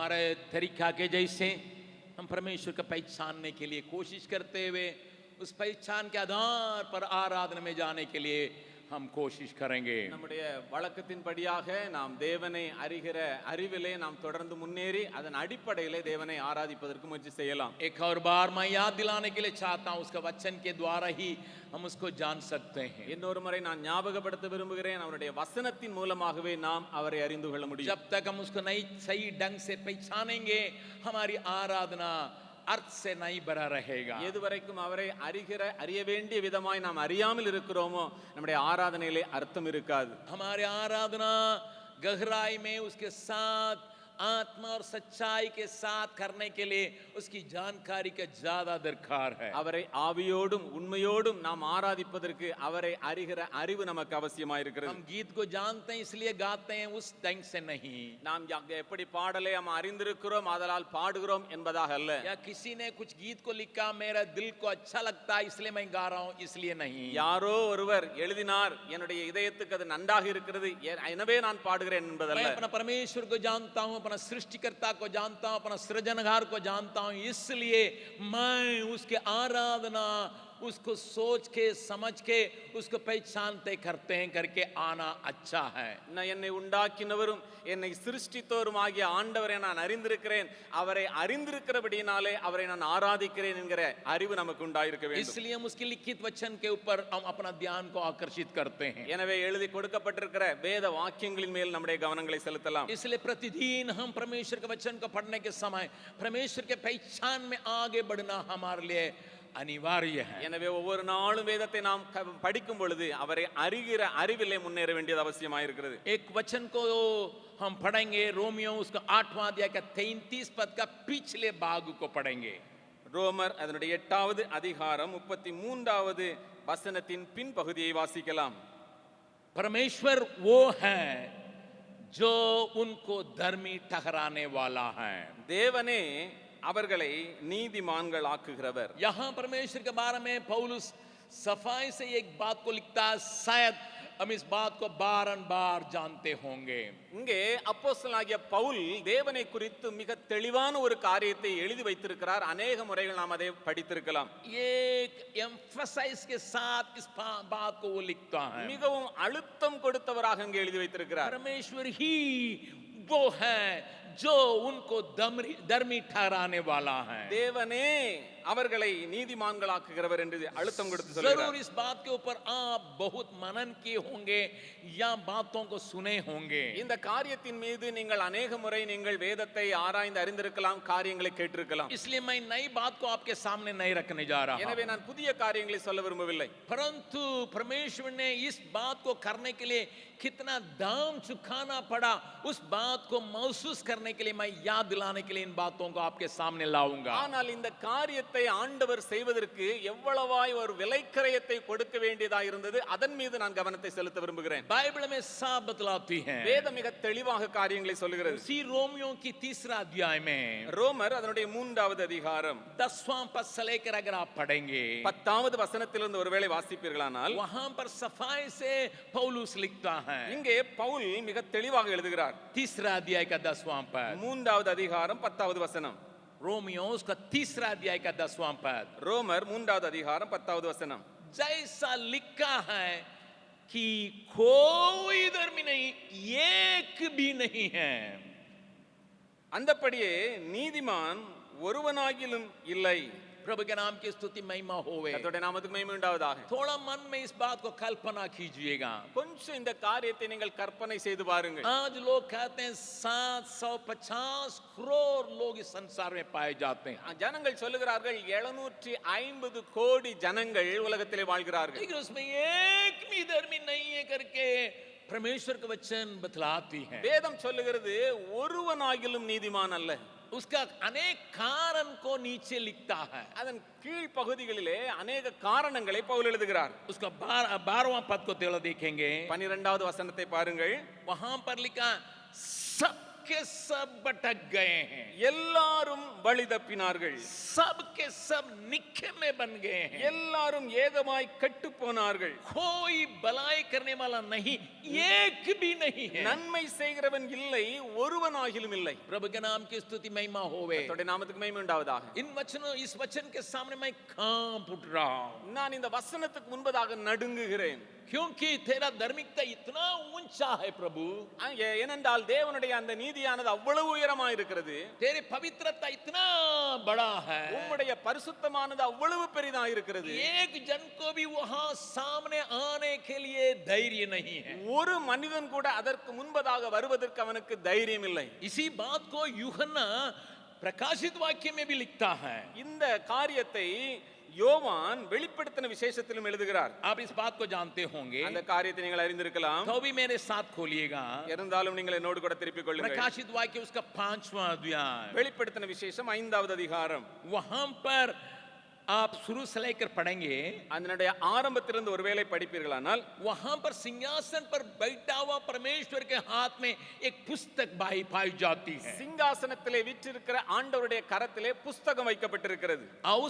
हमारे तरीका के जैसे हम परमेश्वर को पहचानने के लिए कोशिश करते हुए उस पहचान के आधार पर आराधना में जाने के लिए हम कोशिश करेंगे. நம்முடைய வழக்கத்தின்படியாக நாம் தேவனை அறிகிற அறிவிலே நாம் தொடர்ந்து முன்னேறி அதன் அடிப்படையிலே தேவனை ஆராதிப்பதற்கு முயற்சி செய்யலாம். एक और बार मैं याद दिलाने के लिए चाहता हूं उसका वचन के द्वारा ही हम उसको जान सकते हैं. இன்னொரு முறை நான் ஞாபகப்படுத்த விரும்புகிறேன், அவருடைய வசனத்தின் மூலமாகவே நாம் அவரை அறிந்து கொள்ள முடியும். जब तक हम उसको नहीं सही ढंग से पहचानेंगे हमारी आराधना अर्थ से नहीं भरा रहेगा. எதுவரைக்கும் அவரை அறிய வேண்டிய விதமாய் நாம் அறியாமல் இருக்கிறோமோ நம்முடைய ஆராதனையிலே அர்த்தம் இருக்காது. हमारे आराधना गहराई में उसके साथ आत्मा और सच्चाई के साथ करने के लिए उसकी जानकारी का ज्यादा दरकार है. அவரை ஆவியோடும் உண்மையோடும் நாம் ஆராதிப்பதற்கு அவரை அறிகிற அறிவு நமக்கு அவசியமாய் இருக்கிறது. हम गीत को जानते हैं इसलिए गाते हैं उस ढंग से नहीं. நாம் எப்படி பாடலை நாம் அறிந்திருக்கிறோம் ஆதலால் பாடுகிறோம் என்பதாக அல்ல. या किसी ने कुछ गीत को लिखा मेरा दिल को अच्छा लगता है इसलिए मैं गा रहा हूं इसलिए नहीं. யாரோ ஒருவர் எழுதினார் என்னுடைய இதயத்துக்கு அது நன்றாக இருக்கிறது எனவே நான் பாடுகிறேன் என்பதல்ல. मैं अपना परमेश्वर को जानता हूं, अपना सृष्टिकर्ता को जानता हूं, अपना सृजनहार को जानता हूं, इसलिए मैं उसके आराधना उसको सोच के समझ के उसको पहचानते करते हैं करके आना अच्छा है. நான் என்னை உண்டாக்கினவரும் என்னை சிருஷ்டித்தோரும் ஆகிய ஆண்டவரை நான் அறிந்திருக்கிறேன், அவரை அறிந்திருக்கிறபடியினாலே அவரை நான் ஆராதிக்கிறேன் என்கிற அறிவு நமக்கு உண்டாயிருக்க வேண்டும். इसलिए हम उसके लिखित वचन के ऊपर हम अपना ध्यान को आकर्षित करते हैं. எனவே எழுதி கொடுக்கப்பட்டிருக்கிற வேத வாக்கியங்களின் மேல் நம்முடைய கவனங்களை செலுத்தலாம். इसलिए प्रतिदिन हम परमेश्वर के वचन को पढ़ने के समय परमेश्वर के पहचान में आगे बढ़ना हमारे लिए अनिवार्य है. எனவே ஒவ்வொரு நாளும் வேதத்தை நாம் படிக்கும் பொழுது அவரை அறிகிற அறிவிலே முன்னேற வேண்டியது அவசியமாக இருக்கிறது. एक वचन को हम पढ़ेंगे रोमियो उसका 8वां अध्याय का 33 पद का पिछले भाग को पढ़ेंगे. ரோமர் அதனுடைய 8வது அதிகாரம் 33வது வசனத்தின் பின் பகுதியை வாசிக்கலாம். परमेश्वर वो है जो उनको धर्मी ठहराने वाला है. தேவனே அவர்களை நீதிமான்கள் ஆக்குகிறவர். यहां परमेश्वर के बारे में पौलुस सफाई से एक बात को लिखता है, शायद हम इस बात को बारंबार जानते होंगे. இங்கே அப்போஸ்தலனாகிய பவுல் தேவனை குறித்து மிக தெளிவான ஒரு காரியத்தை எழுதி வைத்திருக்கிறார். अनेक முறைகள் நாம் அதை படித்திருக்கலாம். एक एम्फसाइज के साथ इस बात को वो लिखता है. மிகவும் அழுத்தம் கொடுத்தவராக இங்கே எழுதி வைத்திருக்கிறார். परमेश्वर ही वो है जो उनको धर्मी ठहराने वाला है. தேவனே அவர்களை நீதிமான்களாக்குகிறவர் என்று அழுத்தம் கொடுத்து சொல்கிறார். जरूर इस बात के ऊपर आप बहुत मनन किए होंगे या बातों को सुने होंगे. இந்த காரியத்தின் மீது நீங்கள் अनेक முறை நீங்கள் வேதத்தை ஆராய்ந்து அறிந்திருக்கலாம், காரியங்களை கேட்டிருக்கலாம். इसलिए मैं नई बात को आपके सामने नहीं रखने जा रहा. எனவே நான் புதிய காரியங்களை சொல்ல விரும்பவில்லை. परंतु परमेश्वर ने इस बात को करने के लिए कितना दाम चुकाना पड़ा उस बात को महसूस करने के लिए मैं याद दिलाने के लिए इन बातों को आपके सामने लाऊंगा. ஆனால் இந்த காரியத்தை ஆண்டவர் செய்வதற்கு எவ்வளவாய் ஒரு விலைக்கிரயத்தை கொடுக்க வேண்டியதாக இருந்தது அதன் மீது நான் கவனத்தை செலுத்த விரும்புகிறேன். बाइबल में साफ बतलाती है. வேதம் மிக தெளிவாக காரியங்களை சொல்லுகிறது. उसी रोमियो की 3रा अध्याय में ரோமர் அதனுடைய 3வது அதிகாரம் 10वां पद से लेकर अगर आप पढ़ेंगे 10வது வசனத்திலிருந்து ஒருவேளை வாசிப்பீர்களானால் वहां पर सफाई से पौलुस लिखता है. இங்கே பவுல் மிக தெளிவாக எழுதுகிறார். 3रा अध्याय का 10वां पद. 3வது அதிகாரம் 10வது வசனம். रोमियो उसका 3रा अध्याय का 10वां पद. ரோமர் 3வது அதிகாரம் 10வது வசனம். जैसा लिखा है कि कोई धर्मी नहीं, एक भी नहीं है. அந்தபடியே நீதிமான் ஒருவனாகிலும் இல்லை. प्रभु के नाम की स्तुति महिमा होवे. கர்த்தருடைய நாமத்துக்கு மகிமை உண்டாவதாக. थोड़ा मन में इस बात को कल्पना कीजिएगा. கொஞ்சம் இந்த காரியத்தை நீங்கள் கற்பனை செய்து பாருங்கள். आज लोग कहते हैं 750 करोड़ लोग इस संसार में पाए जाते हैं. ஜனங்கள் சொல்லுகிறார்கள் 750 கோடி ஜனங்கள் உலகத்திலே வாழ்கிறார்கள். लेकिन उसमें एक भी धर्मी नहीं है करके परमेश्वर का वचन बतलाती है. வேதம் சொல்லுகிறது ஒருவனாகிலும் நீதிமான் அல்ல. उसका अनेक कारण को नीचे लिखता है. அதன் கீழ் பகுதிகளிலே अनेक காரணங்களை பவுல் எழுதுகிறார். उसका 12वां पद को देखेंगे. 12வது வசனத்தை பாருங்கள். वहां पर लिखा सब के सब भटक गए हैं, எல்லாரும் வழி தப்பினார்கள், सब के सब निखे में बन गए हैं, எல்லாரும் ஏகமாய் கெட்டு போனார்கள், कोई भलाई करने वाला नहीं, एक भी नहीं है। நன்மை செய்கிறவன் இல்லை, ஒருவனாகிலும் இல்லை. प्रभु के नाम की स्तुति महिमा होवे। கர்த்தருடைய நாமத்துக்கு மகிமை உண்டாவதாக. इस वचन के सामने मैं कांप उठ रहा हूं, நான் இந்த வசனத்துக்கு முன்பதாக நடுங்குகிறேன். क्योंकि तेरा धार्मिकता इतना ऊंचा है प्रभु, ஏனென்றால் தேவனுடைய அந்த நீதியானது அவ்வளவு உயரமாக இருக்கிறது, तेरी पवित्रता इतना बड़ा है, உம்முடைய பரிசுத்தமானது அவ்வளவு பெரிதாக இருக்கிறது. एक जन को भी वहां सामने आने के लिए धैर्य नहीं है। ஒரு மனிதன் கூட அதற்கு முன்பதாக வருவதற்கு அவனுக்கு தைரியம் இல்லை. इसी बात को यूहन्ना प्रकाशित वाक्य में भी लिखता है। இந்த காரியத்தை யோவான் வெளிப்படுத்தின விசேஷத்திலும் எழுதுகிறார். आप इस बात को जानते होंगे, அந்த காரியத்தை நீங்கள் அறிந்திருக்கலாம். तो भी मेरे साथ खोलिएगा இருந்தாலும் நீங்கள் என்னோடு கூட திருப்பிக் கொள்ளுங்கள். प्रकाशित वाक्य उसका 5वां अध्याय, வெளிப்படுத்தின விசேஷம் 5வது அதிகாரம். वहां पर आप शुरू से लेकर पढ़ेंगे, அதனுடைய ஆரம்பத்திலிருந்து ஒருவேளை படிப்பீர்களானால், वहां पर सिंहासन पर बैठा हुआ परमेश्वर के हाथ में एक पुस्तक पाई जाती है, சிங்காசனத்திலே வீற்றிருக்கிற ஆண்டவருடைய கரத்திலே புஸ்தகம் வைக்கப்பட்டிருக்கிறது. और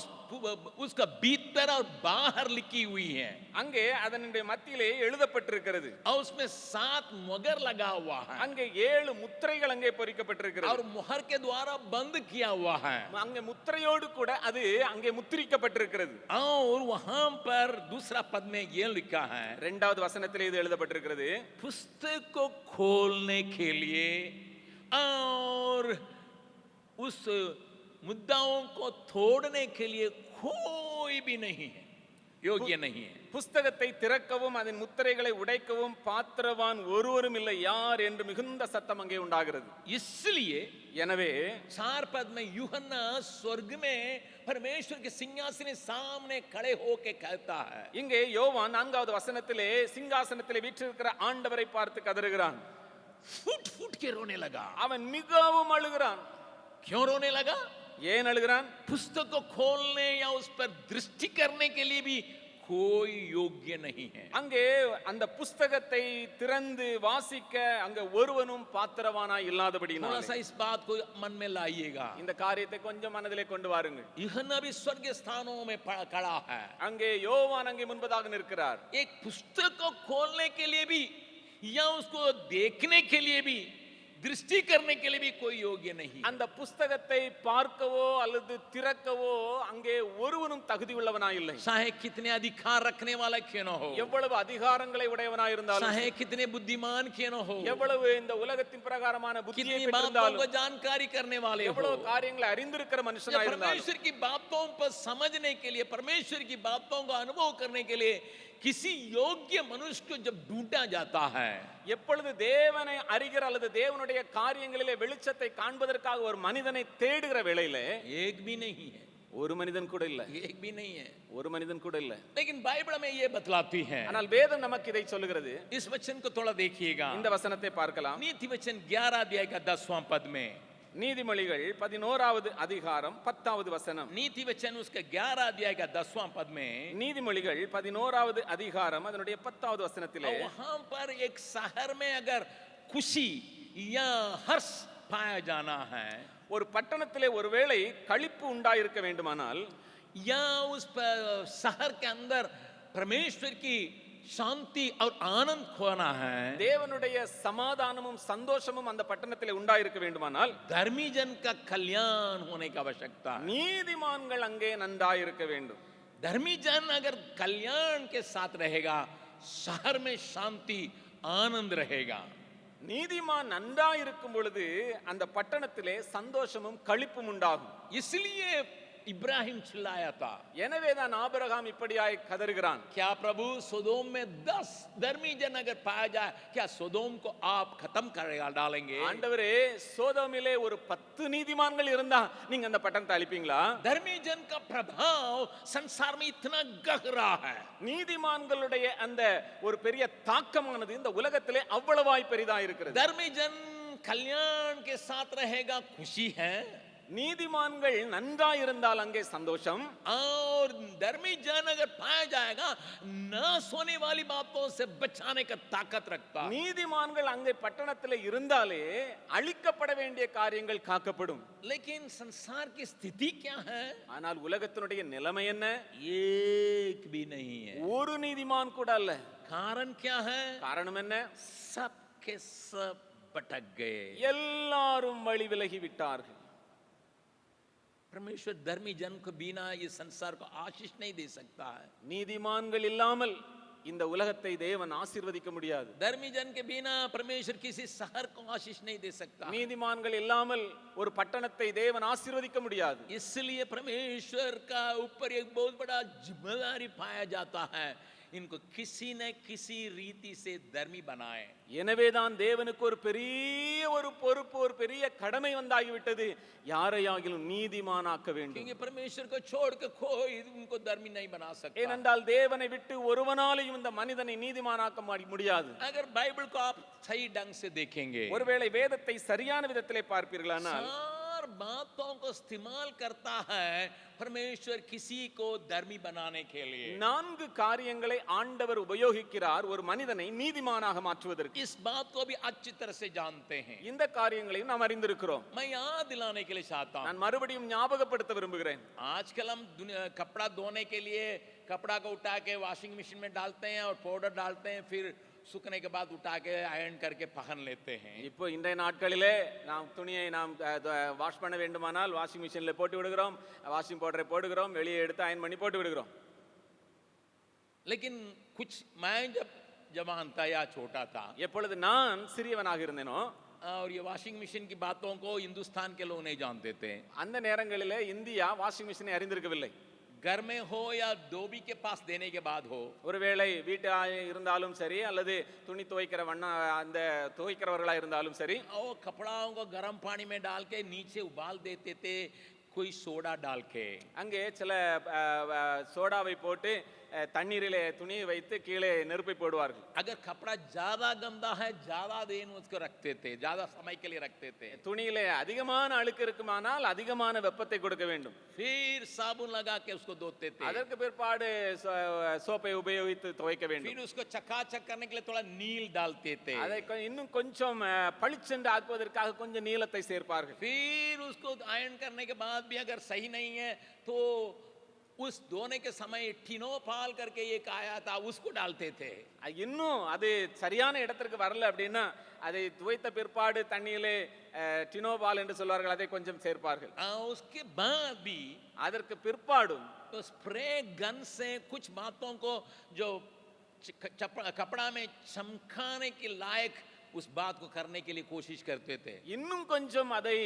उसका भीतर और बाहर लिखी हुई है, அங்கே அதனுடைய மத்தியிலே எழுதப்பட்டிருக்கிறது. और उसमें 7 मुहर लगा हुआ है, அங்கே 7 முத்திரைகள் அங்கே பொறிக்கப்பட்டிருக்கிறது. और मुहर के द्वारा बंद किया हुआ है, அங்கே முத்திரையோடு கூட அது அங்கே முத்திரிக்கப்பட்டிருக்கிறது. और वहां पर दूसरा पद में ये लिखा है, 2வது வசனத்திலே இது எழுதப்பட்டிருக்கிறது, पुस्तक को खोलने के लिए और उस मुद्दाओं को तोड़ने के लिए कोई भी नहीं है, योग्य नहीं है। புஸ்தகத்தை திறக்கவும் அதன் முத்திரைகளை உடைக்கவும் பாத்திரவான் ஒருவரும் இல்லை, யார் என்று மிகுந்த சத்தம் அங்கே உண்டாகிறது. इसलिए எனவே 4 पद में यूहन्ना स्वर्ग में परमेश्वर के सिंहासन के सामने खड़े होकर कहता है, இங்கே யோவான் 4வது வசனத்திலே சிங்காசனத்திலே வீற்றிருக்கிற ஆண்டவரை பார்த்து கதறுகிறான். फूट फूट के रोने लगा। அவன் மிகவும் அழுகிறான். क्यों रोने लगा? ஏன் அழுகிறான்? पुस्तक को खोलने या उस पर दृष्टि करने के लिए भी कोई योग्य नहीं है। அங்கே அந்த புஸ்தகத்தை திறந்து வாசிக்க அங்க ஒருவனும் பாத்திரவானாய் இல்லாதபடியினாலே, थोड़ा सा इस बात को मन में लाइएगा। இந்த காரியத்தை கொஞ்சம் மனதிலே கொண்டு வாருங்கள். यूहन्ना भी स्वर्ग स्थानों में खड़ा है, அங்கே யோவான் அங்கே முன்பதாக நிற்கிறார். एक पुस्तक को खोलने के लिए भी या उसको देखने के लिए भी, दृष्टि करने के लिए भी कोई योग्य नहीं। அந்த புஸ்தகத்தை பார்க்கவோ அல்லது திறக்கவோ அங்கே ஒருவனும் தகுதி உள்ளவனாய் இல்லை. चाहे कितने अधिकार रखने वाला क्यों न हो, எவ்வளவு அதிகாரங்களை உடையவனாய் இருந்தாலும், चाहे कितने बुद्धिमान क्यों न हो, எவ்வளவு இந்த உலகத்தின் பிரகாரமான புத்தியை कितनी बातों பெற்றிருந்தாலும், को जानकारी करने वाले हो, எவ்வளவு காரியங்களை அறிந்திருக்கிற மனுஷனாய் இருந்தாலும், परमेश्वर की बातों पर समझने के लिए, परमेश्वर की बातों का अनुभव करने के लिए किसी योग्य मनुष्य को जब ढूंढा जाता है, எப்பொழுது தேவனை அறிகிற அல்லது தேவனுடைய காரியங்களிலே வெளிச்சத்தை காண்பதற்காக ஒரு மனிதனை தேடுகிற வேளையிலே एक भी नहीं है, ஒரு மனிதன் கூட இல்ல, एक भी नहीं है। ஒரு மனிதன் கூட இல்ல. लेकिन बाइबल में ये बतलाती है, ஆனால் வேதம் நமக்கு இதை சொல்லுகிறது. इस वचन को थोड़ा देखिएगा। இந்த வசனத்தை பார்க்கலாம். नीति वचन 11 अध्याय का 10वां पद में, நீதிமொழிகள் 11வது அதிகாரம் 10வது வசனம். नीति वचन उसका 11 अध्याय का 10वां पद में, நீதிமொழிகள் 11வது அதிகாரம் அதனுடைய 10வது வசனத்திலே, वहां पर एक शहर में अगर खुशी या हर्ष पाया जाना है, ஒரு பட்டணத்திலே ஒருவேளை களிப்பு உண்டாயிருக்க வேண்டுமானால், या उस शहर के अंदर परमेश्वर की शांति और आनंद खोना है, தேவனுடைய சமாதானமும் சந்தோஷமும் அந்த பட்டணத்திலே உண்டாயிருக்க வேண்டுமானால், धर्मी जन का कल्याण होने की आवश्यकता है। நீதிமான்கள் அங்கே நன்றாயிருக்க வேண்டும். धर्मी जन अगर कल्याण के साथ रहेगा, शहर में शांति आनंद रहेगा। நீதிமான் நன்றாயிருக்கும் பொழுது அந்த பட்டணத்திலே சந்தோஷமும் களிப்பும் உண்டாகும். इसलिए इब्राहिम चिल्लाया था, எனவேதான் ஆபிரகாம் இப்படியாய் கதறுகிறான். क्या प्रभु सोदोम में 10 धर्मी जन अगर पाया जाए, क्या सोदोम को आप खत्म करेगा डालेंगे? ஆண்டவரே, சோதோமிலே ஒரு 10 நீதிமான்கள் இருந்தா நீங்க அந்த பட்டணத்தை அழிப்பீங்களா? धर्मी जन का प्रभाव संसार में इतना गहरा है, நீதிமான்களுடைய அந்த ஒரு பெரிய தாக்கமானது இந்த உலகத்திலே அவ்வளவாய் பெரிதா இருக்கிறது. धर्मी जन कल्याण के साथ रहेगा, खुशी है। நீதிமான்கள் நன்றாயிருந்தால் அங்கே சந்தோஷம். और धर्मी जन अगर पाया जाएगा नाश होने वाली बातों से बचाने का ताकत रखता है। நீதிமான்கள் அங்கே பட்டணத்தில் இருந்தாலே அழிக்கப்பட வேண்டிய காரியங்கள் காக்கப்படும். लेकिन संसार की स्थिति क्या है? ஆனால் உலகத்தினுடைய நிலைமை என்ன? एक भी नहीं है। ஒரு நீதிமான் கூட அல்ல. कारण क्या है? காரணம் என்ன? सब के सब भटक गए। எல்லாரும் வழி விலகி விட்டார்கள். परमेश्वर धर्मी जन को बिना ये संसार को आशीष नहीं दे सकता है। நீதிமான்கள் இல்லாமல் இந்த உலகத்தை தேவன் ஆசீர்வதிக்க முடியாது. धर्मी जन के बिना परमेश्वर किसी शहर को आशीष नहीं दे सकता। நீதிமான்கள் இல்லாமல் ஒரு பட்டணத்தை தேவன் ஆசீர்வதிக்க முடியாது. इसलिए परमेश्वर का ऊपर एक बहुत बड़ा जिम्मेदारी पाया जाता है, इनको किसी न किसी रीति से धर्मी बनाए। எனவேதான் தேவனுக்கு ஒரு பெரிய ஒரு பொறுப்பு, ஒரு பெரிய கடமை வந்தாகிவிட்டது. யாரையாகிலும் நீதிமானாக்க வேண்டும். क्योंकि परमेश्वर को छोड़ के कोई उनको धर्मी नहीं बना सकता। ஏனென்றால் தேவனை விட்டு ஒருவனாலையும் இந்த மனிதனை நீதிமானாக்க முடியாது. अगर बाइबल को आप सही ढंग से देखेंगे, ஒருவேளை வேதத்தை சரியான விதத்திலே பார்ப்பீர்களானால் चार बातों को इस्तेमाल करता है परमेश्वर किसी को धर्मी बनाने के लिए। 4 காரியங்களை ஆண்டவர் உபயோகிக்கிறார் ஒரு மனிதனை நீதிமானாக மாற்றுவதற்கு. इस बात को भी अच्छी तरह से जानते हैं। இந்த காரியங்களையும் நாம் அறிந்திருக்கிறோம். मैं याद दिलाने के लिए चाहता हूँ। நான் மறுபடியும் ஞாபகப்படுத்த விரும்புகிறேன். आजकल हम कपड़ा धोने के लिए कपड़ा को उठा के वॉशिंग मशीन में डालते हैं और पाउडर डालते हैं, फिर सूखने के बाद उठा के आयरन करके पहन लेते हैं। இப்போ இன்றைய நாட்களிலே நாம் துணியை நாம் வாஷ் பண்ண வேண்டுமானால் வாஷிங் மிஷினில் போட்டு விடுகிறோம், வாஷிங் பவுடரை போடுகிறோம், வெளியே எடுத்து அயன் பண்ணி போட்டு விடுகிறோம். लेकिन कुछ मैं जब जवान था या छोटा था, எப்பொழுது நான் சிறியவனாக இருந்தேனோ और ये वॉशिंग मशीन की बातों को हिंदुस्तान के लोग नहीं जानते थे। அந்த நேரங்களிலே இந்தியா வாஷிங் மிஷினை அறிந்திருக்கவில்லை. घर में हो या धोबी के पास देने के बाद हो, ஒருவேளை வீட்டா இருந்தாலும் சரி அல்லது துணி துவைக்கிற அந்த துவைக்கிறவர்களா இருந்தாலும் சரி, और कपड़ाओं को गर्म पानी में डाल के नीचे उबाल देते थे, कोई सोडा डाल के। அங்கே சில சோடாவை போட்டு தண்ணீரிலே துணியை வைத்து கீழே நெருப்பை போடுவார்கள். अगर कपड़ा ज्यादा गंदा है ज्यादा दिन उसको रखते थे, ज्यादा समय के लिए रखते थे। துணியிலே அதிகமான அழுக்கு இருக்குமானால் அதிகமான வெப்பத்தை கொடுக்க வேண்டும். फिर साबुन लगा के उसको धोते थे। அதற்கு பிற்பாடு சோப்பை உபயோகித்து துவைக்க வேண்டும். फिर उसको चकाचक करने के लिए थोड़ा नील डालते थे। அதை இன்னும் கொஞ்சம் பளிச்சென்று ஆக்குவதற்காக கொஞ்சம் நீலத்தை சேர்ப்பார்கள். फिर उसको आयरन करने के बाद भी अगर सही नहीं है तो उस धोने के समय टिनोपाल करके एक आया था, उसको डालते थे। இன்னும் அது சரியான இடத்திற்கு வரல அப்படின்னா அதை துவைத்த பிற்பாடு தண்ணியிலே டினோபால் என்று சொல்வார்கள், அதை கொஞ்சம் சேர்ப்பார்கள். उसके बाद भी அதற்கு பிற்பாடும் तो स्प्रे गन से कुछ बातों को जो कपड़ा में चमकाने के लायक उस बात को करने के लिए कोशिश करते थे। இன்னும் கொஞ்சம் அதை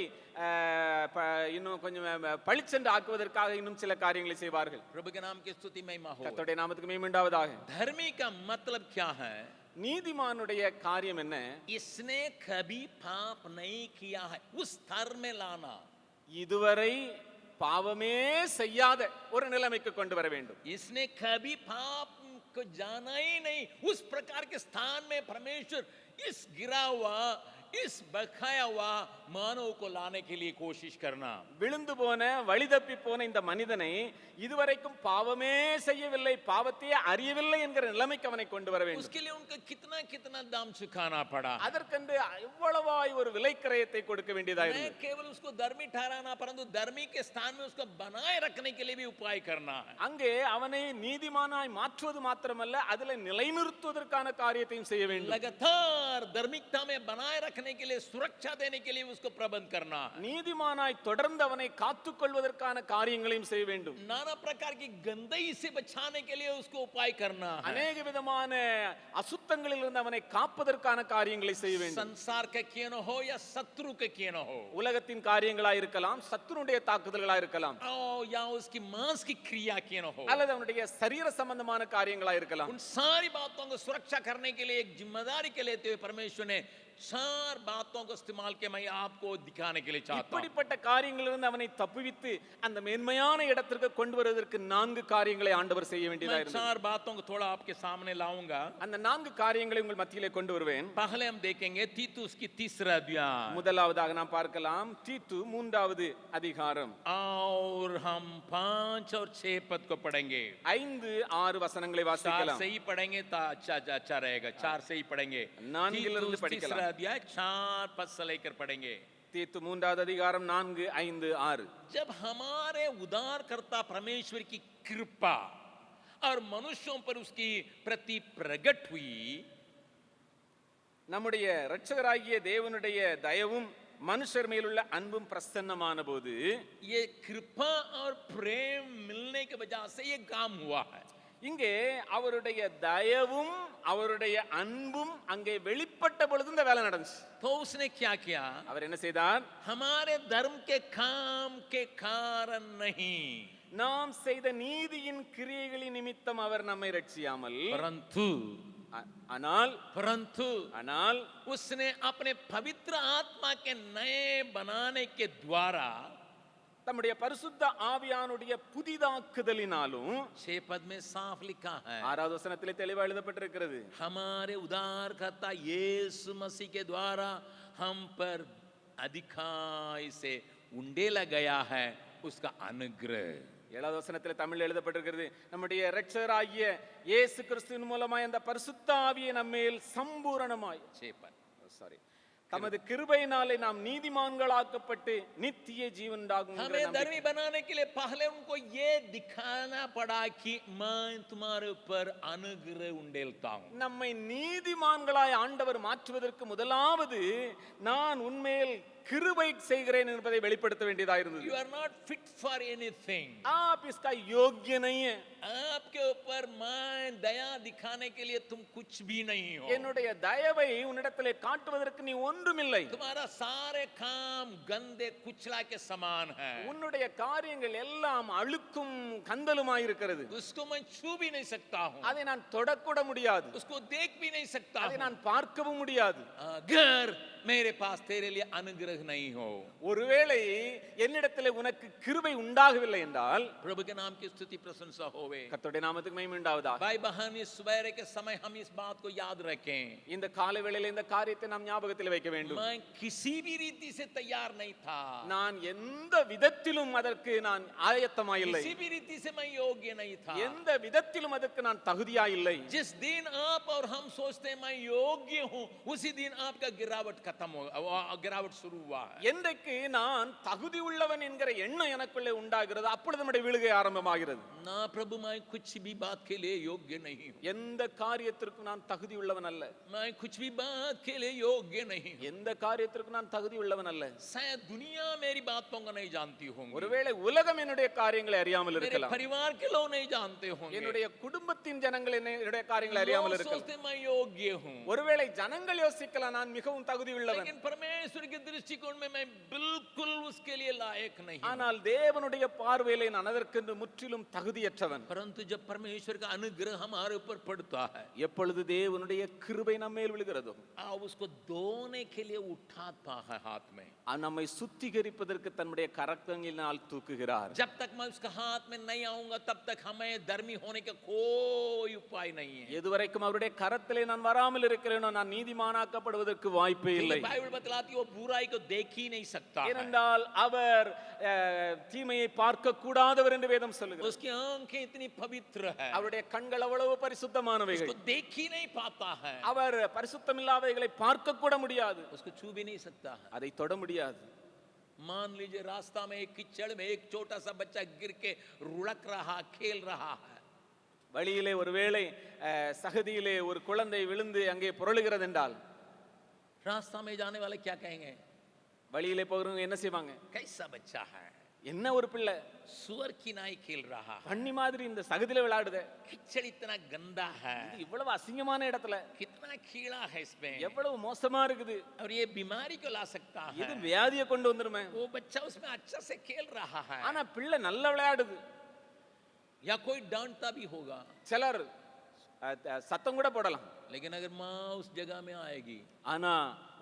இன்னும் கொஞ்சம் பளிச்சென்று ஆக்குவதற்காக இன்னும் சில காரியங்களை செய்வார்கள். प्रभु के नाम की स्तुति महिमा हो। கர்த்தருடைய நாமத்துக்கு மகிமை உண்டாவதாக. धर्मी का मतलब क्या है? நீதிமானுடைய காரியம் என்ன? इसने कभी पाप नहीं किया है, उस स्तर में लाना। இதுவரை பாவமே செய்யாத ஒரு நிலைமைக்கு கொண்டு வர வேண்டும். इसने कभी पाप को जाना ही नहीं, उस प्रकार के स्थान में परमेश्वर इस गिरा हुआ इस बखाया हुआ मानव को लाने के लिए कोशिश करना। விழுந்து போன வழி தப்பி போன இந்த மனிதனை இதுவரைக்கும் பாவமே செய்யவில்லை, பாவத்தையே அறியவில்லை என்கிற நிலைமைக்கு அவனை கொண்டு வர வேண்டும். उसके लिए उनको कितना कितना दाम चुकाना पड़ा। அதற்கென்று எவ்வளவாய் ஒரு விலைக்கிரயத்தை கொடுக்க வேண்டியதாயிருந்தது. मैं केवल उसको धर्मी ठहराना, परंतु धर्मी के स्थान में उसको बनाए रखने के लिए भी उपाय करना है। அங்கே அவனை நீதிமானாய் மாற்றுவது மாத்திரமல்ல, அதில் நிலைநிறுத்துவதற்கான காரியத்தையும் செய்ய வேண்டும். लगातार धार्मिकता में बनाए रखने के लिए, सुरक्षा देने के लिए उसको प्रबंध करना है। நீதிமானாய் தொடர்ந்து அவனை காத்துக் கொள்வதற்கான காரியங்களையும் செய்ய வேண்டும். नाना प्रकार की गंदगी से बचाने के लिए उसको उपाय करना है। அநேக விதமான அசுத்தங்களில் இருந்து அவனை காப்பதற்கான காரியங்களை செய்ய வேண்டும். संसार के क्यों न हो या शत्रु के क्यों न हो, உலகத்தின் காரியங்களா இருக்கலாம், சத்துருடைய தாக்குதல்களா இருக்கலாம், या उसकी मांस की क्रिया क्यों न हो, அல்லது அவனுடைய சரீர சம்பந்தமான காரியங்களா இருக்கலாம். उन सारी बातों को सुरक्षा करने के लिए एक जिम्मेदारी के लेते हुए परमेश्वर ने चार बातों को इस्तेमाल के मैं आपको दिखाने के लिए चाहता हूं। இப்படிப்பட்ட காரியங்களிலிருந்து அவனை தப்புவித்து அந்த மேன்மையான இடத்திற்கு கொண்டு வருவதற்கு 4 காரியங்களை ஆண்டவர் செய்ய வேண்டியதா मैं இருந்தது. 4 बातों को थोड़ा आपके सामने लाऊंगा। அந்த 4 காரியங்களை உங்கள் மத்தியிலே கொண்டு வருவேன். पहले हम देखेंगे तीतुस की तीसरा अध्याय, முதலாவதாக நாம் பார்க்கலாம் தீத்து 3வது அதிகாரம் और हम 5 और 6 पद को पढ़ेंगे। 5, 6 வசனங்களை 4 வாசிக்கலாம். से ही पढ़ेंगे तो अच्छा रहेगा। 4 से ही पढ़ेंगे। நான்கிலிருந்து तीतुस படிக்கலாம். तीसरा अध्याय 4 पद से लेकर पढ़ेंगे। தீத்து 3வது அதிகாரம் 4, 5, 6. जब हमारे उद्धारकर्ता परमेश्वर की कृपा और मनुष्यों पर उसकी प्रति प्रकट हुई, நம்முடைய இரட்சகராகிய தேவனுடைய தயவும் மனுஷர் மேலுள்ள அன்பும் பிரசன்னமான போது ये कृपा और प्रेम मिलने की वजह से ये काम हुआ है। இங்கே அவருடைய தயவும் அவருடைய அன்பும் அங்கே வெளிப்பட்ட பொழுது இந்த வேலை நடந்துச்சு. तो उसने क्या किया? அவர் என்ன செய்தார்? हमारे धर्म के काम के कारण नहीं, நாம் செய்த நீதியின் கிரியைகளின் நிமித்தம் அவர் நம்மை ரட்சியாமல் ஆனால் उसने अपने पवित्र आत्मा के नए बनाने के द्वारा, தம்முடைய பரிசுத்த ஆவியானுடைய புதிதாக்குதலினாலும் 6 पद में साफ लिखा है, 6வது வசனத்திலே தெளிவாக எழுதப்பட்டிருக்கிறது, हमारे उद्धारकर्ता यीशु मसीह के द्वारा हम पर अधिकाई से उंडेला गया है उसका अनुग्रह। 7வது வசனத்திலே தமிழ்ல எழுதப்பட்டிருக்கிறது, நம்முடைய இரட்சகராகிய இயேசு கிறிஸ்துவின் மூலமாய் அந்த பரிசுத்த ஆவியை நம்மேல் சம்பூரணமாய் தமது கிருபையினாலே நாம் நீதிமான்களாக்கப்பட்டு நித்திய ஜீவன் உண்டாகும். हमें धर्मी बनाने के लिए पहले उनको ये दिखाना पड़ा कि मैं तुम्हारे ऊपर अनुग्रह उंडेलता हूं। நம்மை நீதிமான்களாய் ஆண்டவர் மாற்றுவதற்கு முதலாவது நான் உன்மேல் கிருபை செய்கிறேன் என்பதை வெளிப்படுத்த வேண்டியதா இருந்தது. You are not fit for anything. आप इसका योग्य नहीं है. आपके ऊपर मैं दया दिखाने के लिए तुम कुछ भी नहीं हो. என்னுடைய தயவை உன்னிடத்திலே காட்டுவதற்கு நீ ஒன்றுமில்லை. तुम्हारा सारे काम गंदे कुचला के समान है. உன்னுடைய காரியங்கள் எல்லாம் அழுக்கும் கந்தலுமாய் இருக்கிறது. उसको मैं छू भी नहीं सकता हूं. அதை நான் தொடக்கூட முடியாது. उसको देख भी नहीं सकता हूं. அதை நான் பார்க்கவும் முடியாது. अगर मेरे पास तेरे लिए अनुग्रह नहीं हो, ஒருவேளை என்னிடத்திலே உனக்கு கிருபை உண்டாகவில்லை என்றால், प्रभु के नाम की स्तुति प्रशंसा होवे, கர்த்தருடைய நாமத்துக்கு மகிமை உண்டாவதாக. भाई बहन, इस सवेरे के समय हम इस बात को याद रखें, இந்த காலை வேளையிலே இந்த காரியத்தை நாம் ஞாபகத்தில் வைக்க வேண்டும். मैं किसी भी रीति से तैयार नहीं था, நான் எந்த விதத்திலும் அதற்கு நான் ஆயத்தமாயில்லை, किसी भी रीति से मैं योग्य नहीं था, எந்த விதத்திலும் அதற்கு நான் தகுதியாயில்லை. जिस दिन आप और हम सोचते हैं मैं योग्य हूं, उसी दिन आपका गिरावट खत्म हो, गिरावट शुरू हुआ है. என்றைக்கு நான் தகுதி உள்ளவன் என்கிற எண்ணம் எனக்குள்ளே உண்டாகிறது, அப்பொழுது நம்முடைய விழுகை ஆரம்பமாகிறது. ना प्रभु, मैं कुछ भी बात के लिए योग्य नहीं हूं, எந்த காரியத்திற்கும் நான் தகுதி உள்ளவன் அல்ல, मैं कुछ भी बात के लिए योग्य नहीं हूं, எந்த காரியத்திற்கும் நான் தகுதி உள்ளவன் அல்ல. शायद दुनिया मेरी बातों को नहीं जानती होंगी, ஒருவேளை உலகம் என்னுடைய காரியங்களை அறியாமல் मेरे இருக்கலாம், परिवार के लोग नहीं जानते होंगे, என்னுடைய குடும்பத்தின் ஜனங்கள் என்னுடைய காரியங்களை அறியாமல் लोग இருக்கலாம். सोचते मैं योग्य हूं, ஒருவேளை ஜனங்கள் யோசிக்கலாம் நான் மிகவும் தகுதி உள்ளவன், लेकिन परमेश्वर के दृष्टिकोण में मैं बिल्कुल उसके लिए लायक नहीं हूं. ஆனால் தேவனுடைய பார்வையிலே நான் அதற்கென்று முற்றிலும் தகுதியற்றவன். परंतु जब परमेश्वर का अनुग्रह हमारे ऊपर पड़ता है, எப்பொழுது தேவனுடைய கிருபை நம்மேல் விழுகிறதோ, आप उसको धोने के लिए उठाता है हाथ में, நம்மை சுத்திகரிப்பதற்கு தன்னுடைய கரங்களினால் தூக்குகிறார். जब तक मैं उसका हाथ में नहीं आऊंगा तब तक हमें धर्मी होने का कोई उपाय नहीं है. எதுவரைக்கும் அவருடைய கரத்திலே நான் வராமல் இருக்கிறேனோ நான் நீதிமானாக்கப்படுவதற்கு வாய்ப்பே இல்லை. बाइबल बतलाती है वो बुराई को देख ही नहीं सकता है. ஏனென்றால் அவர் தீமையை பார்க்க கூடாதவர் என்று வேதம் சொல்லுகிறது. उसकी आंखें इतनी पवित्र है, அவருடைய கண்கள் அவ்வளவு பரிசுத்தமானவைகள், उसको देख ही नहीं पाता है, அவர் பரிசுத்தமில்லாதவைகளை பார்க்க கூட முடியாது, उसको छू भी नहीं सकता है. அதை தொட முடியாது. मान लीजिए रास्ता में एक कीचड़ में एक छोटा सा बच्चा गिर के रुड़क रहा, खेल रहा है. வழியிலே ஒருவேளை சகதியிலே ஒரு குழந்தை விழுந்து அங்கே புரளுகிறது என்றால், रास्ता में जाने वाले क्या कहेंगे? வழியிலே போகிறவங்க என்ன செய்வாங்க? कैसा बच्चा है, என்ன ஒரு பிள்ளை सुअर की नाई खेल रहा है, பண்ணி மாதிரி இந்த சகதியில விளையாடுதே, कीचड़ इतना गंदा है, இவ்வளவு அசிங்கமான இடத்துல कितना कीड़ा है इसमें, எவ்வளவு மோசமா இருக்குது, और ये बीमारी को ला सकता है. இது வியாதியை கொண்டு வந்துருமே. वो बच्चा उसमें अच्छा से खेल रहा है, ஆனா பிள்ளை நல்லா விளையாடுது. या कोई डांटता भी होगा, சிலர் சத்தம் கூட போடலாம், लेकिन अगर माँ उस जगह में आएगी ஆனா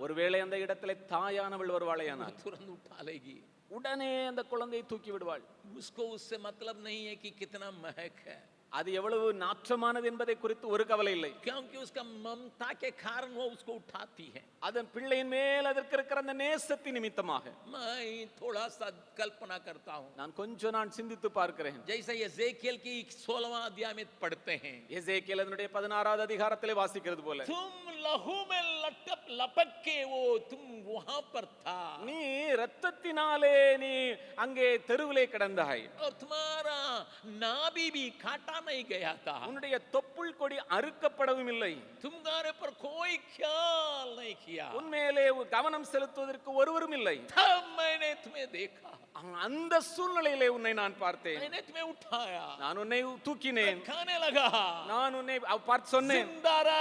ஒருவேளை அந்த இடத்துல தாயானவள் வருவாளேயானால் तुरंत उठा लेगी। உடனே அந்த குழந்தையை தூக்கி விடுவாள். उसको उससे मतलब नहीं है कि कितना महक है, அது எவ்வளவு நாற்றமானது என்பதை குறித்து ஒரு கவலை இல்லை. क्योंकि उसका ममता के कारण वो उसको उठाती है। அதன் பிள்ளையின் மேல் அதற்கு இருக்கிற அந்த நேசத்தின் நிமித்தமாக मैं थोड़ा सा कल्पना करता हूँ, நான் சிந்தித்து பார்க்கிறேன். जैसे एजेकियल की 16वां अध्याय में पढ़ते हैं, எசேக்கியேல் அதனுடைய 16வது அதிகாரத்திலே வாசிக்கிறது போல, तुम लहू में लपक के वो तुम वहां पर था, நீ இரத்தத்தினாலே நீ அங்கே தெருவிலே கிடந்தாய், और तुम्हारा नाभि भी काटा नहीं गया था, உன்னுடைய தொப்புள் கொடி அறுக்கப்படவும் இல்லை, तुम्हारे पर कोई ख्याल नहीं किया, உன்மேலே கவனம் செலுத்துவதற்கு ஒருவரும் இல்லை. तब मैंने तुम्हें देखा, அந்த சூழ்நிலையிலே உன்னை நான் பார்த்தேன், मैंने तुम्हें उठाया, நான் உன்னை தூக்கினேன், खाने लगा, நான் உன்னை பார்த்து சொன்னேன், जिंदा रह,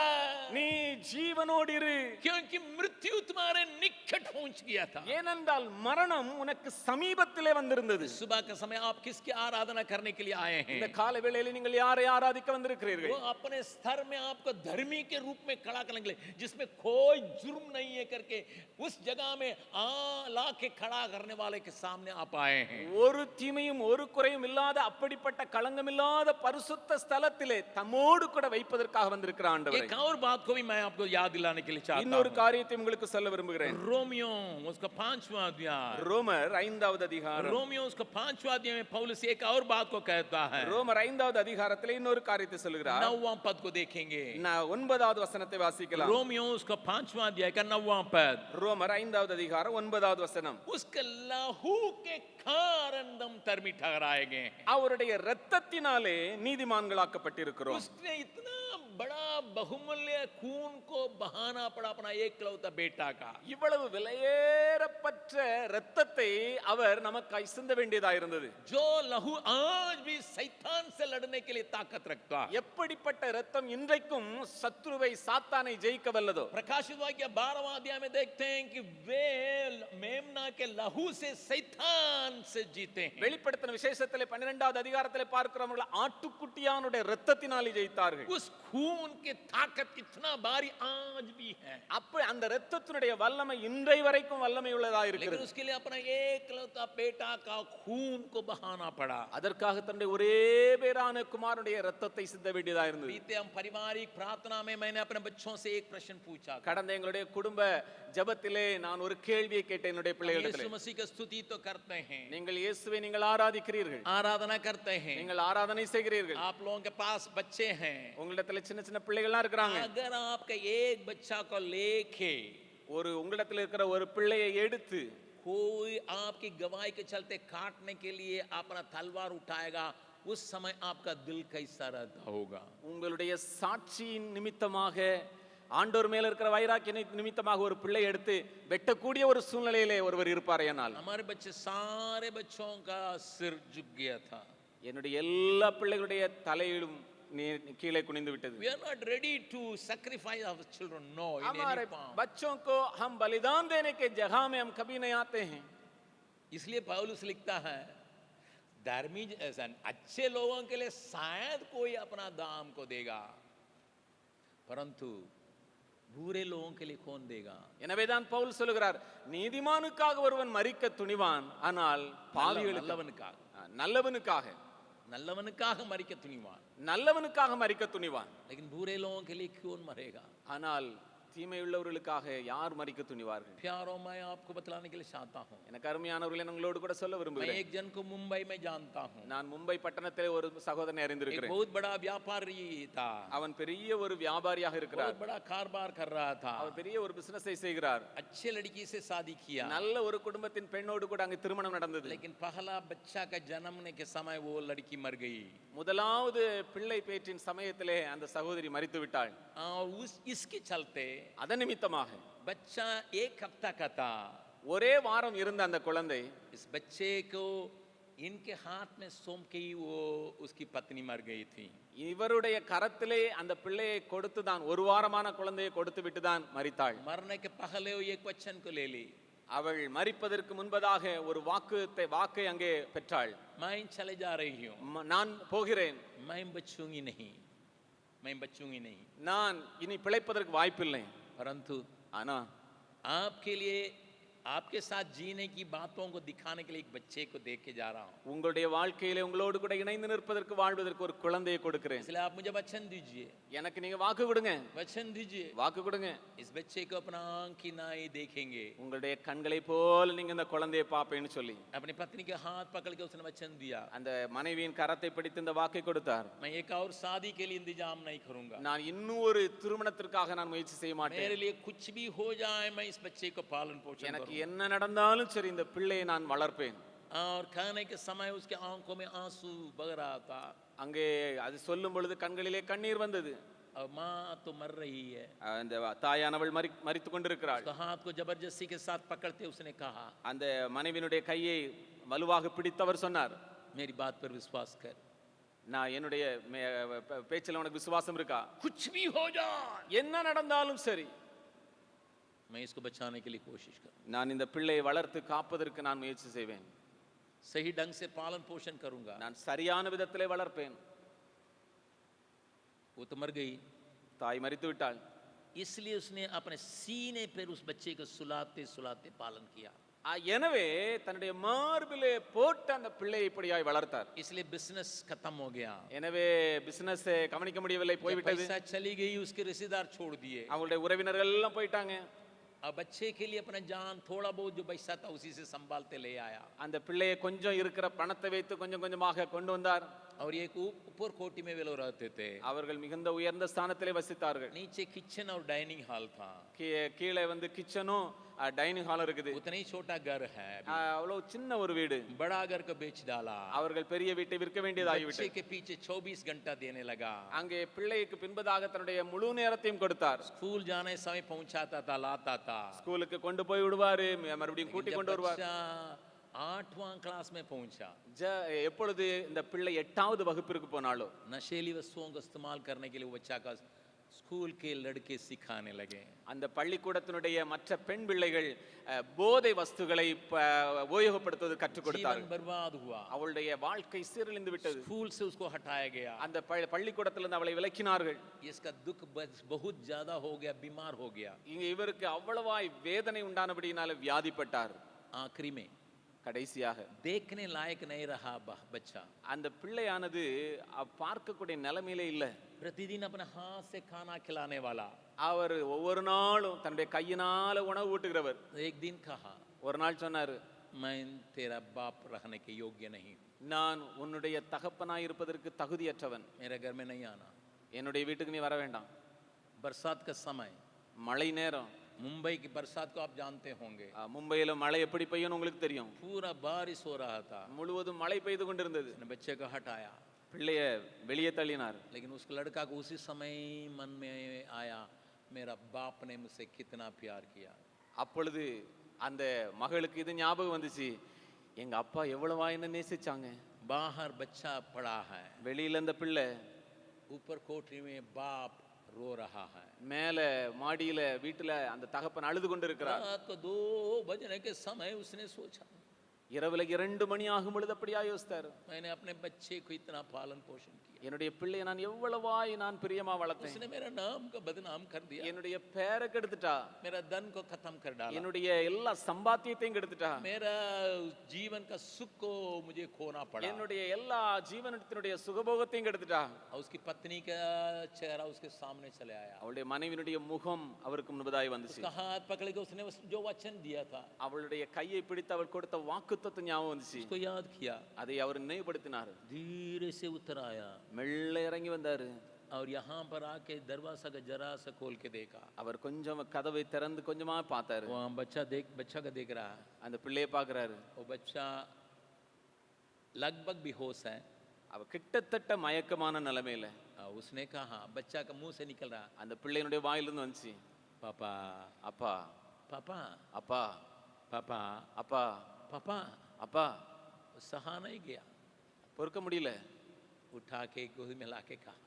நீ ஜீவனோடு இரு, क्योंकि मृत्यु तुम्हारे निकट पहुंच गया था। ஏனென்றால் மரணம் உனக்கு சமீபத்திலே வந்திருந்தது. सुबह के समय आप किसकी आराधना करने के लिए आए हैं? இந்த காலை வேளையிலே நீங்கள் யாரை ஆராதிக்க வந்திருக்கிறீர்கள்? वो अपने स्तर में आपको धर्मी के रूप में खड़ा करने के लिए, जिसमें कोई जुर्म नहीं है करके उस जगह में ला के खड़ा करने वाले के सामने आप आए हैं। ஒரு தீமையும் ஒரு குறையும் இல்லாத அப்படிப்பட்ட களங்கமில்லாத பரிசுத்த ஸ்தலத்திலே தம்மோடு கூட வைப்பதற்காக வந்திருக்கிற ஆண்டவரே. एक और बात को भी मैं आपको याद दिलाने के लिए चाहता இன்னொரு हूं। காரியத்தை உங்களுக்கு சொல்ல விரும்புகிறேன். रोमियो उसका 5वां अध्याय, ரோமர் 5வது அதிகாரம், रोमियो उसका 5वां अध्याय में पौलुस एक और बात को कहता है। ரோமர் 5வது அதிகாரத்திலே இன்னொரு காரியத்தை சொல்கிறார். 9वां पद को देखेंगे, 9வது வசனத்தை வாசிக்கலாம். रोमियो उसका 5वां अध्याय का 9वां पद, ரோமர் 5வது அதிகாரம் 9வது வசனம், उसके लहू के कारण दम धर्मी ठहराए गए हैं। அவருடைய இரத்தத்தினாலே நீதிமான்களாக்கப்பட்டிருக்கிறோம். उसने इतना बड़ा बहुमूल्य खून को बहाना पड़ा अपना एकलौता बेटा का। இவ்வளவு விலையேறப்பட்ட இரத்தத்தை அவர் நமக்காய் சிந்த வேண்டியதா இருந்தது. जो लहू आज भी शैतान से लड़ने के लिए ताकत रखता है। எப்படிப்பட்ட இரத்தம் இன்றைக்கும் சத்ருவை சாத்தானை ஜெயிக்க வல்லதோ. प्रकाशित वाक्य 12वां अध्याय में देखते हैं कि वे मेमना के लहू से शैतान से जीते हैं। வெளிப்படுத்தின விசேஷத்திலே 12வது அதிகாரத்திலே பார்க்கிறவர்கள் ஆட்டுக்குட்டியானுடைய இரத்தத்தினாலே ஜெயித்தார்கள். उस खून की ताकत इतना भारी आज भी है। அப்ப அந்த இரத்தத்தினுடைய வல்லமை இன்றை வரைக்கும் வல்லமை உள்ளதா लेकिन இருக்கிறது. उसके लिए अपना एकलौता बेटा का खून को बहाना पड़ा। அதற்காக தன்னுடைய ஒரே பேரான குமாரனுடைய இரத்தத்தை சிந்த வேண்டியதா இருந்தது. बीते हम पारिवारिक प्रार्थना में मैंने अपने बच्चों से एक प्रश्न पूछा। கடந்த எங்களுடைய குடும்ப ஜெபத்திலே நான் ஒரு கேள்வியை கேட்டேன் என்னுடைய பிள்ளைகளிடத்திலே. यीशु मसीह की स्तुति तो करते हैं, நீங்கள் இயேசுவை நீங்கள் ஆராதிக்கிறீர்கள், आराधना करते हैं, நீங்கள் ஆராதனை செய்கிறீர்கள், आप लोगों के पास बच्चे हैं। உங்களிடத்துல சின்ன சின்ன பிள்ளைகள்லாம் இருக்கிறாங்க. अगर आपका एक बच्चा को लेके ஒரு உங்களிடத்துல இருக்கிற ஒரு பிள்ளையை எடுத்து कोई आपकी गवाही के चलते काटने के लिए अपना तलवार उठाएगा, उस समय आपका दिल कैसा रहता होगा? உங்களுடைய சாட்சியின் நிமித்தமாக ஆண்டவர் மேல இருக்கிற வைராக்கிய நிமித்தமாக ஒரு பிள்ளை எடுத்து வெட்டக்கூடிய ஒரு சூழ்நிலையிலே ஒருவர் இருப்பாரேனால், हमारे बच्चे सारे बच्चों का सिर झुक गया था। என்னுடைய எல்லா பிள்ளைகளுடைய தலையிலும் கீழே குனிந்து விட்டது. We are not ready to sacrifice our children, no, in हमारे any form. बच्चों को हम बलिदान देने के जगह में हम कभी नहीं आते हैं. इसलिए पौलुस लिखता है, धर्मी अच्छे लोगों के लिए शायद कोई अपना दाम को देगा, परंतु बुरे लोगों के लिए कौन देगा? எனவேதான் பவுல் சொல்கிறார், நீதிமானுக்காக ஒருவன் மரிக்க துணிவான், ஆனால் பாவிகளுக்கு நல்லவனுக்காக நல்லவனுக்காக நல்லவனுக்காக மரிக்க துணிவான், நல்லவனுக்காக மரிக்க துணிவான். लेकिन बुरे लोगों के लिए कौन मरेगा? ஆனால் தீமையுள்ளவர்களுக்காக யார் மரிக்க துணிவார்கள்? प्यारों, मैं आपको बतलाने के लिए चाहता हूं, எனக்கு அருமையானவர்களே, உங்களோடு கூட சொல்ல मैं விரும்புகிறேன். एक जन को मुंबई में जानता हूं। நான் மும்பை பட்டணத்திலே ஒரு சகோதரனை एक அறிந்திருக்கிறேன். बहुत बड़ा व्यापारी था, அவன் பெரிய ஒரு வியாபாரியாக இருக்கிறார். बहुत बड़ा कारोबार कर रहा था, அவர் பெரிய ஒரு பிசினஸை செய்கிறார். अच्छे लड़की से शादी किया, நல்ல ஒரு குடும்பத்தின் பெண்ணோடு கூட அங்கே திருமணம் நடந்தது. लेकिन पहला बच्चा का जन्मने के समय वो लड़की मर गई। முதலாவது பிள்ளை பேற்றின் சமயத்திலே அந்த சகோதரி மரித்து விட்டாள். और इसके चलते அதன் நிமித்தமாக बच्चा एक हफ्ता का था। ஒரே வாரம் இருந்த அந்த குழந்தை इस बच्चे को इनके हाथ में सौंप के ही वो उसकी पत्नी मर गई थी। இவருடைய கரத்திலே அந்த பிள்ளையை கொடுத்து தான், ஒரு வாரமான குழந்தையை கொடுத்து விட்டு தான் மரித்தாள். मरने के पहले वो एक वचन को ले ली, அவள் மரிப்பதற்கு முன்பதாக ஒரு வாக்கை அங்கே பெற்றாள். मैं चले जा रही हूँ, நான் போகிறேன், मैं बचूंगी नहीं। मैं बचूंगी नहीं, நான் இனி பிழைப்பதற்கு வாய்ப்பில்லை. परंतु ஆனா आपके लिए, आपके साथ जीने की बातों को दिखाने के लिए एक बच्चे को देख के जा रहा हूं। உங்களுடைய வாழ்க்கையிலே உங்களோடு கூட இணைந்து நிற்பதற்கு வாழ்வதற்கு ஒரு குழந்தையை கொடுக்கிறேன். इसलिए आप मुझे वचन दीजिए, எனக்கு நீங்க வாக்கு கொடுங்க, वचन दीजिए, வாக்கு கொடுங்க. इस बच्चे को अपना आंख की नाई देखेंगे। உங்களுடைய கண்களை போல நீங்க இந்த குழந்தையை பாப்பேன்னு சொல்லி अपनी पत्नी के हाथ पकड़ के उसने वचन दिया, அந்த மனைவியின் கரத்தை பிடித்து இந்த வாக்கை கொடுத்தார். मैं एक और शादी के लिए इंतजाम नहीं करूंगा, நான் இன்னும் ஒரு திருமணத்திற்காக நான் முயற்சி செய்ய மாட்டேன். मेरे लिए कुछ भी हो जाए मैं इस बच्चे को पालन पोषण எனக்கு करूंगा। என்ன நடந்தாலும் சரி இந்த பிள்ளையை நான் வளர்ப்பேன். और कहने के समय उसके आंखों में आंसू बह रहा था, அங்கே அது சொல்லும் பொழுது கண்களிலே கண்ணீர் வந்தது. और माँ तो मर रही है, அந்த தாயானவள் மரித்து கொண்டிருக்கிறாள். उसका हाथ को जबरदस्ती के साथ पकड़ते उसने कहा, அந்த மனைவியினுடைய கையை வலுவாக பிடித்தவர் சொன்னார், मेरी बात पर विश्वास कर, நான் என்னுடைய பேச்சில் உனக்கு விசுவாசம் இருக்கா? कुछ भी हो जाए என்ன நடந்தாலும் சரி मैं इसको बचाने के लिए कोशिश करूं, நான் இந்த பிள்ளையை வளர்த்து காப்பதற்கு நான் முயற்சி செய்வேன். सही ढंग से पालन पोषण करूंगा। நான் சரியான விதத்திலே வளர்ப்பேன். वो तो मर गई, தாய் மரித்து விட்டாள். इसलिए उसने अपने सीने पर उस बच्चे को सुलाते सुलाते पालन किया। எனவே தன்னுடைய மார்பிலே போட்டு அந்த பிள்ளையை இப்படியாய் வளர்த்தார். इसलिए बिजनेस खत्म हो गया, எனவே பிசினஸ் கவனிக்க முடியவில்லை, जब போய்விட்டது. पैसा चली गई उसके रिश्तेदार छोड़ दिए। அவங்களுடைய உறவினர்கள் எல்லாம் போயிட்டாங்க. अब बच्चे के लिए अपना जान थोड़ा बहुत जो पैसा था उसी से संभालते ले आया, அந்த பிள்ளையை கொஞ்சம் இருக்கிற பணத்தை வைத்து கொஞ்சம் கொஞ்சமாக கொண்டு வந்தார். और एक ऊपर कोठी में वे लोग रहते थे, அவர்கள் மிகுந்த உயர்ந்த ஸ்தானத்திலே வசித்தார்கள். नीचे किचन और डाइनिंग हॉल था, கீழே வந்து கிச்சனும் டைனிங் ஹால் இருக்குது. उतना ही छोटा घर है, அவ்வளவு சின்ன ஒரு வீடு. बड़ा घर को बेच डाला, அவர்கள் பெரிய வீட்டை விற்க வேண்டியதாகிவிட்டது. बच्चे के पीछे 24 घंटा देने लगा, அங்கே பிள்ளைக்கு பின்பதாக தன்னுடைய முழு நேரத்தையும் கொடுத்தார். स्कूल जाने समय पहुंचाता था, लाता था, ஸ்கூலுக்கு கொண்டு போய் விடுவாரு, மறுபடியும் கூட்டி கொண்டு வருவார். 8वां क्लास में पहुंचा, எப்பொழுது இந்த பிள்ளை 8வது வகுப்பிற்கு போனாலோ नशीली वस्तुओं का इस्तेमाल करने के लिए वो बच्चा का स्कूल के लड़के सिखाने लगे। அந்த பள்ளிக்கூடத்தினுடைய மற்ற பெண் பிள்ளைகள் போதை வஸ்துகளை உபயோகப்படுத்துவது கற்றுக் जीवन கொடுத்தார்கள். बर्बाद हुआ, அவளுடைய வாழ்க்கை சீரழிந்து விட்டது. स्कूल से उसको हटाया गया। அந்த பள்ளிக்கூடத்திலிருந்து அவளை விலக்கினார்கள். इसका दुख बहुत ज्यादा हो गया, बीमार हो गया। இங்க இவருக்கு அவ்வளவாய் வேதனை உண்டானபடியினால வியாதிப்பட்டார். आखिरी में கடைசியாக देखने लायक नहीं रहा बच्चा, அந்த பிள்ளையானது பார்க்கக்கூடிய நிலைமையிலே இல்ல. प्रतिदिन अपने हाथ से खाना खिलाने वाला, அவர் ஒவ்வொரு நாளும் தன்னுடைய கையினால உணவு ஊட்டுகிறவர். एक दिन कहा, ஒரு நாள் சொன்னாரு, मैं तेरा बाप रहने के योग्य नहीं हूं, நான் உன்னுடைய தகப்பனாய் இருப்பதற்கு தகுதியற்றவன், मेरे घर में नहीं आना। என்னுடைய வீட்டுக்கு நீ வர வேண்டாம். बरसात का समय, மழை நேரம், मुंबई की बरसात को आप जानते होंगे, மும்பையில மழை எப்படி பெய்யும் உங்களுக்கு தெரியும். पूरा बारिश हो रहा था, முழுவதும் மழை பெய்து கொண்டிருந்தது. बच्चे को हटाया, பிள்ளைய வெளியே தள்ளினார். लेकिन उस लड़का को उसी समय मन में आया, मेरा बाप ने मुझसे कितना प्यार किया। அப்பொழுது அந்த மகளுக்கு இது ஞாபகம் வந்துச்சு, எங்க அப்பா எவ்வளவா என்ன நேசிச்சாங்க. बाहर बच्चा पड़ा है, வெளியில இந்த பிள்ளை, ऊपर कोठरी में बाप रो रहा है, மேல மாடியில வீட்டுல அந்த தகப்பன் அழுது கொண்டிருக்கிறார். रात को 2 बजने के समय उसने सोचा, இரவுல 2 மணி ஆகும் பொழுது அப்படியா யோசித்தார், मैंने अपने बच्चे को इतना पालन पोषण किया, என்னுடைய பிள்ளையை நான் எவ்வளவாய் நான் பிரியமா வளர்த்தேன், उसने मेरा नाम का बदनाम कर दिया, என்னுடைய பேரை கெடுத்துட்டா, मेरा धन को खत्म कर डाला, என்னுடைய எல்லா சம்பாத்தியத்தையும் கெடுத்துட்டா, मेरा जीवन का सुख को मुझे खोना पड़ा, என்னுடைய எல்லா ஜீவனத்தினுடைய சுகபோகத்தையும் கெடுத்துட்டா. और उसकी पत्नी का चेहरा उसके सामने चले आया, அவளுடைய மனைவியினுடைய முகம் அவருக்கு முன்பதாய் வந்துச்சு. उसका हाथ पकड़ के उसने जो वचन दिया था அவளுடைய கையை பிடித்து அவள் கொடுத்த வாக்குத்தத்தம் ஞாபகம் வந்துச்சு. उसको याद किया, அதை அவர் நினைவுபடுத்தினார். धीरे से उतर आया மெல்ல இறங்கி வந்தாரு. और यहाँ पर आके दरवाजा का जरा सा खोल के देखा, அவர் கொஞ்சம் கதவை திறந்து கொஞ்சமா பார்த்தாரு. वहाँ बच्चा का देख रहा है, அந்த பிள்ளையை பார்க்கறாரு. वो बच्चा लगभग बेहोश है, அவர் கிட்டத்தட்ட மயக்கமான நிலைமையில. उसने कहा, बच्चा का मुंह से निकल रहा, அந்த பிள்ளையினுடைய வாயிலிருந்து வந்துச்சு, पापा அப்பா पापा அப்பா पापा அப்பா पापा। அப்பா. सहा नहीं गया, பொறுக்க முடியல. उठा के गोद में लाके कहा,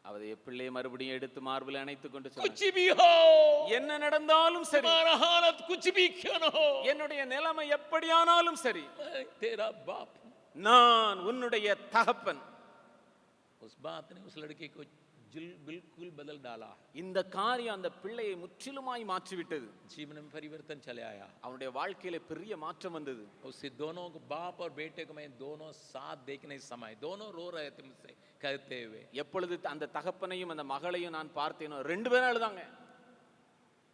அவரை பிள்ளையை மறுபடியும் எடுத்து மார்பில் அணைத்துக் கொண்டு कुछ சொன்னார், भी हो, என்ன நடந்தாலும் சரி, तुम्हारा हालत कुछ भी क्यों न हो, என்னுடைய நிலைமை எப்படியானாலும் சரி, मैं तेरा बाप हूं। நான் உன்னுடைய தகப்பன். उस बात ने उस लड़के को बिल्कुल बदल डाला। இந்த காரியம் அந்த பிள்ளையை முற்றிலுமாய் மாற்றிவிட்டது. जीवन में परिवर्तन चले आया। அவனுடைய வாழ்க்கையில பெரிய மாற்றம் வந்தது. उससे दोनों को, बाप और बेटे को मैं दोनों साथ देखने समय दोनों रो रहे थे मुझसे कहते हुए। எப்பொழுது அந்த தகப்பனையும் அந்த மகளையும் நான் பார்த்தேனோ ரெண்டு பேரும் அழுதாங்க.